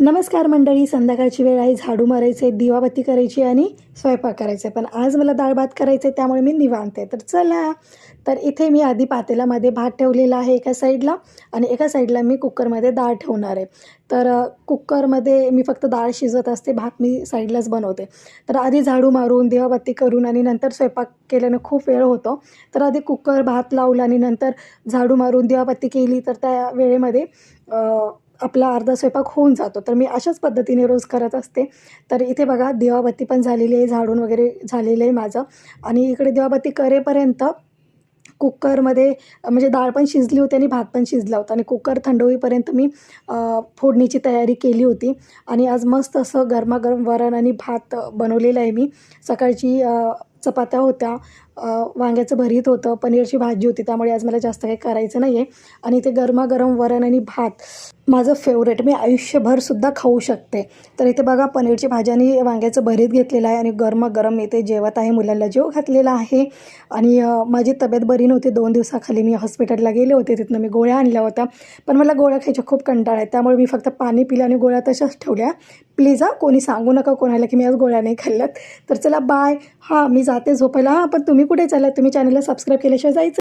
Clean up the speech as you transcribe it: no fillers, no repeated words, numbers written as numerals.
नमस्कार मंडळी, संध्याकाळची वेळ आहे. झाडू मारायचे, दिवाबत्ती करायची आणि स्वयंपाक करायचा आहे. पण आज मला डाळ भात करायचं आहे, त्यामुळे मी निवांत आहे. तर चला. तर इथे मी आधी पातेल्यामध्ये भात ठेवलेला आहे एका साईडला आणि एका साईडला मी कुकरमध्ये डाळ ठेवणार आहे. तर कुकरमध्ये मी फक्त डाळ शिजत असते, भात मी साईडलाच बनवते. तर आधी झाडू मारून, दिवाबत्ती करून आणि नंतर स्वयंपाक केल्यानं खूप वेळ होतो. तर आधी कुकर, भात लावला आणि नंतर झाडू मारून दिवाबत्ती केली, तर त्या वेळेमध्ये आपला अर्धा स्वयंपाक होऊन जातो. तर मी अशाच पद्धतीने रोज करत असते. तर इथे बघा दिवाबत्ती पण झालेली आहे, झाडून वगैरे झालेलं आहे माझं आणि इकडे दिवाबत्ती करेपर्यंत कुकरमध्ये म्हणजे डाळ पण शिजली होती आणि भात पण शिजला होता आणि कुकर थंड होईपर्यंत मी फोडणीची तयारी केली होती आणि आज मस्त असं गरमागरम वरण आणि भात बनवलेलं आहे मी. सकाळची चपात्या होत्या, वांग्याचं भरीत होतं, पनीरची भाजी होती, त्यामुळे आज मला जास्त काही करायचं नाही आहे आणि ते गरमागरम वरण आणि भात माझं फेवरेट, मी आयुष्यभरसुद्धा खाऊ शकते. तर इथे बघा पनीरची भाजी आणि वांग्याचं भरीत घेतलेलं आहे आणि गरमागरम इथे जेवत आहे, मुलांना जेव घातलेला आहे आणि माझी तब्येत बरी नव्हती. 2 दिवसाखाली मी हॉस्पिटलला गेले होते, तिथनं मी गोळ्या आणल्या होत्या. पण मला गोळ्या खायच्या खूप कंटाळा आहे, त्यामुळे मी फक्त पाणी पिलं आणि गोळ्या तशाच ठेवल्या. प्लीज कोणी सांगू नका कोणाला की मी आज गोळ्या नाही खाल्ल्यात. तर चला बाय. हां, मी जाते झोपायला. हां, पण तुम्ही कुठे चाललात? तुम्ही चॅनलला सबस्क्राईब केल्याशिवाय जायचं